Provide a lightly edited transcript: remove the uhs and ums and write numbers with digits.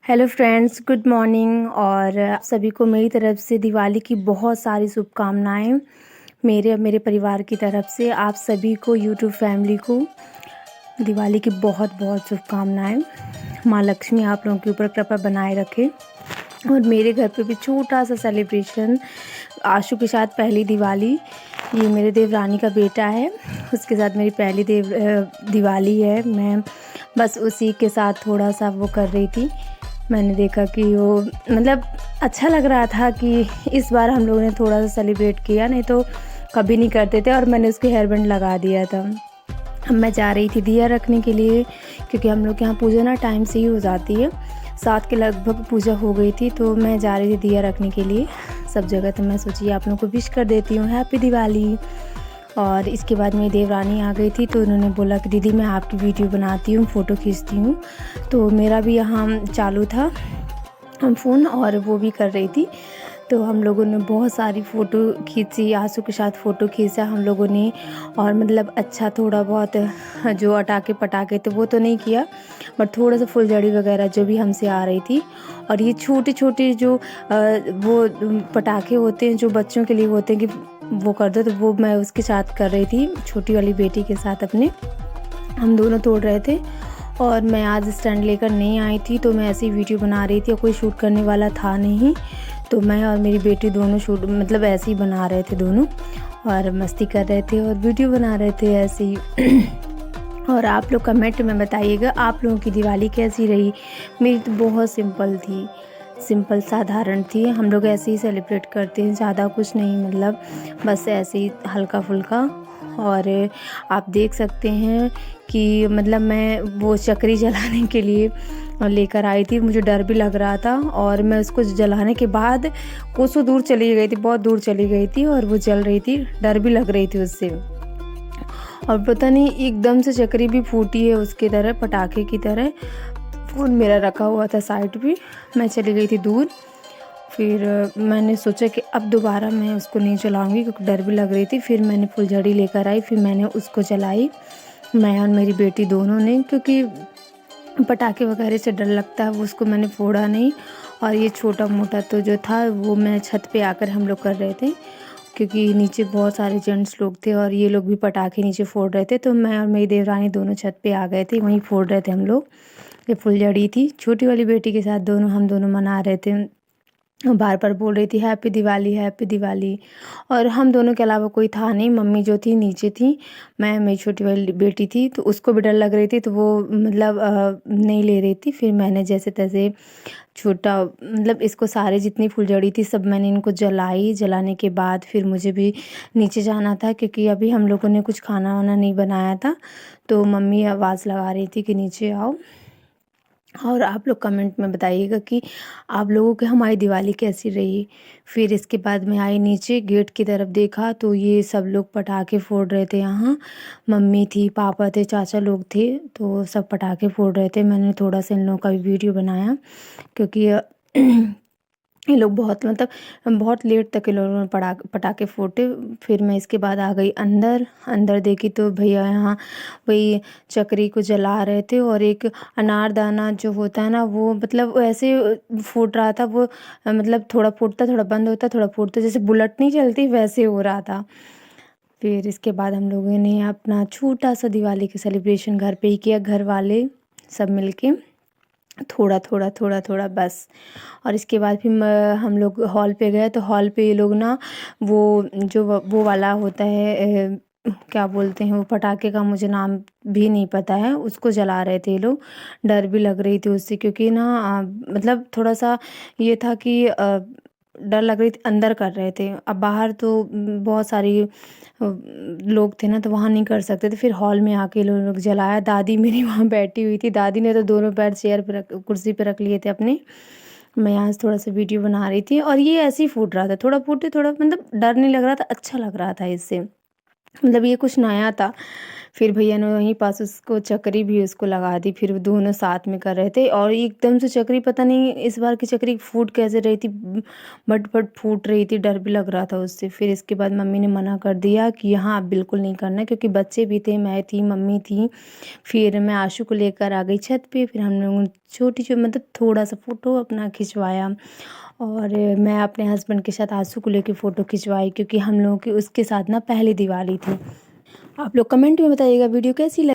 Hello friends, good morning. और आप सभी को मेरी तरफ से दिवाली की बहुत सारी शुभकामनाएं। मेरे और मेरे परिवार की तरफ से आप सभी को, यूट्यूब फैमिली को दिवाली की बहुत बहुत शुभकामनाएं। माँ लक्ष्मी आप लोगों के ऊपर कृपा बनाए रखे। और मेरे घर पे भी छोटा सा सेलिब्रेशन, आशु के साथ पहली दिवाली। ये मेरे देवरानी का बेटा है, उसके साथ मेरी पहली दिवाली है। मैं बस उसी के साथ थोड़ा सा वो कर रही थी। मैंने देखा कि वो मतलब अच्छा लग रहा था कि इस बार हम लोगों ने थोड़ा सा सेलिब्रेट किया, नहीं तो कभी नहीं करते थे। और मैंने उसके हेयर बैंड लगा दिया था। अब मैं जा रही थी दिया रखने के लिए, क्योंकि हम लोग के यहाँ पूजा ना टाइम से ही हो जाती है। 7 के लगभग पूजा हो गई थी, तो मैं जा रही थी दिया रखने के लिए सब जगह। तो मैं सोची आप लोगों को विश कर देती हूँ हैप्पी दिवाली। और इसके बाद मेरी देवरानी आ गई थी, तो उन्होंने बोला कि दीदी मैं आपकी वीडियो बनाती हूँ, फ़ोटो खींचती हूँ। तो मेरा भी यहाँ चालू था फ़ोन, और वो भी कर रही थी। तो हम लोगों ने बहुत सारी फ़ोटो खींची, आंसू के साथ फ़ोटो खींचा हम लोगों ने। और मतलब अच्छा थोड़ा बहुत जो अटाके पटाके थे वो तो नहीं किया, बट थोड़ा सा फुलझड़ी वगैरह जो भी हमसे आ रही थी। और ये छोटे छोटे जो वो पटाखे होते हैं जो बच्चों के लिए होते हैं कि वो कर दो, तो वो मैं उसके साथ कर रही थी, छोटी वाली बेटी के साथ अपने। हम दोनों तोड़ रहे थे। और मैं आज स्टैंड लेकर नहीं आई थी, तो मैं ऐसे ही वीडियो बना रही थी और कोई शूट करने वाला था नहीं। तो मैं और मेरी बेटी दोनों शूट मतलब ऐसे ही बना रहे थे दोनों, और मस्ती कर रहे थे और वीडियो बना रहे थे ऐसे ही। और आप लोग कमेंट में बताइएगा आप लोगों की दिवाली कैसी रही। मेरी तो बहुत सिंपल थी, सिंपल साधारण थी। हम लोग ऐसे ही सेलिब्रेट करते हैं, ज़्यादा कुछ नहीं, मतलब बस ऐसे ही हल्का फुल्का। और आप देख सकते हैं कि मतलब मैं वो चक्री जलाने के लिए लेकर आई थी। मुझे डर भी लग रहा था, और मैं उसको जलाने के बाद कोसों दूर चली गई थी, बहुत दूर चली गई थी, और वो जल रही थी, डर भी लग रही थी उससे। और पता नहीं एकदम से चक्री भी फूटी है उसकी तरह, पटाखे की तरह। फ़ोन मेरा रखा हुआ था साइड पे, मैं चली गई थी दूर। फिर मैंने सोचा कि अब दोबारा मैं उसको नहीं चलाऊंगी, क्योंकि डर भी लग रही थी। फिर मैंने फुलझड़ी लेकर आई, फिर मैंने उसको जलाई, मैं और मेरी बेटी दोनों ने। क्योंकि पटाखे वगैरह से डर लगता है, वो उसको मैंने फोड़ा नहीं। और ये छोटा मोटा तो जो था वो मैं छत पे आकर हम लोग कर रहे थे, क्योंकि नीचे बहुत सारे जेंट्स लोग थे और ये लोग भी पटाखे नीचे फोड़ रहे थे। तो मैं और मेरी देवरानी दोनों छत पे आ गए थे, वहीं फोड़ रहे थे हम लोग। ये फुलझड़ी थी, छोटी वाली बेटी के साथ दोनों हम दोनों मना रहे थे। बार बार बोल रही थी हैप्पी दिवाली हैप्पी दिवाली। और हम दोनों के अलावा कोई था नहीं, मम्मी जो थी नीचे थी, मैं मेरी छोटी वाली बेटी थी, तो उसको भी डर लग रही थी, तो वो मतलब नहीं ले रही थी। फिर मैंने जैसे तैसे छोटा मतलब इसको सारे जितनी फुलझड़ी थी सब मैंने इनको जलाई। जलाने के बाद फिर मुझे भी नीचे जाना था, क्योंकि अभी हम लोगों ने कुछ खाना वाना नहीं बनाया था। तो मम्मी आवाज़ लगा रही थी कि नीचे आओ। और आप लोग कमेंट में बताइएगा कि आप लोगों की हमारी दिवाली कैसी रही। फिर इसके बाद मैं आई नीचे, गेट की तरफ देखा तो ये सब लोग पटाखे फोड़ रहे थे यहाँ। मम्मी थी, पापा थे, चाचा लोग थे, तो सब पटाखे फोड़ रहे थे। मैंने थोड़ा सा इन लोगों का भी वीडियो बनाया, क्योंकि ये लोग बहुत मतलब बहुत लेट तक ये लोगों ने पटाखे फोड़े। फिर मैं इसके बाद आ गई अंदर। अंदर देखी तो भैया यहाँ वही चक्री को जला रहे थे, और एक अनारदाना जो होता है ना, वो मतलब ऐसे फूट रहा था। वो मतलब थोड़ा फूटता थोड़ा बंद होता, थोड़ा फूटता, जैसे बुलेट नहीं चलती वैसे हो रहा था। फिर इसके बाद हम लोगों ने अपना छोटा सा दिवाली का सेलिब्रेशन घर पे ही किया, घर वाले सब मिलके, थोड़ा थोड़ा थोड़ा थोड़ा बस। और इसके बाद फिर हम लोग हॉल पे गए, तो हॉल पे ये लोग ना वो जो वो वाला होता है क्या बोलते हैं वो पटाखे का, मुझे नाम भी नहीं पता है, उसको जला रहे थे ये लोग। डर भी लग रही थी उससे, क्योंकि ना मतलब थोड़ा सा ये था कि डर लग रही थी, अंदर कर रहे थे। अब बाहर तो बहुत सारी लोग थे ना, तो वहाँ नहीं कर सकते थे। फिर हॉल में आके लोग जलाया। दादी मेरी वहाँ बैठी हुई थी, दादी ने तो दोनों पैर चेयर पे रख, कुर्सी पे रख लिए थे अपने। मैं यहाँ से थोड़ा सा वीडियो बना रही थी, और ये ऐसे ही फूट रहा था, थोड़ा फूटे, थोड़ा मतलब डर नहीं लग रहा था, अच्छा लग रहा था इससे, मतलब ये कुछ नया था। फिर भैया ने वहीं पास उसको चक्री भी उसको लगा दी। फिर वो दोनों साथ में कर रहे थे और एकदम से चक्री पता नहीं इस बार की चक्री फूट कैसे रही थी, बट फूट रही थी, डर भी लग रहा था उससे। फिर इसके बाद मम्मी ने मना कर दिया कि यहाँ अब बिल्कुल नहीं करना है, क्योंकि बच्चे भी थे, मैं थी, मम्मी थी। फिर मैं आशु को लेकर आ गई छत पे। फिर हम लोगों ने छोटी मतलब थोड़ा सा फ़ोटो अपना खिंचवाया और मैं अपने हस्बैंड के साथ आशु को लेकर फ़ोटो खिंचवाई, क्योंकि हम लोगों की उसके साथ ना पहली दिवाली थी। आप लोग कमेंट में बताइएगा वीडियो कैसी लगी।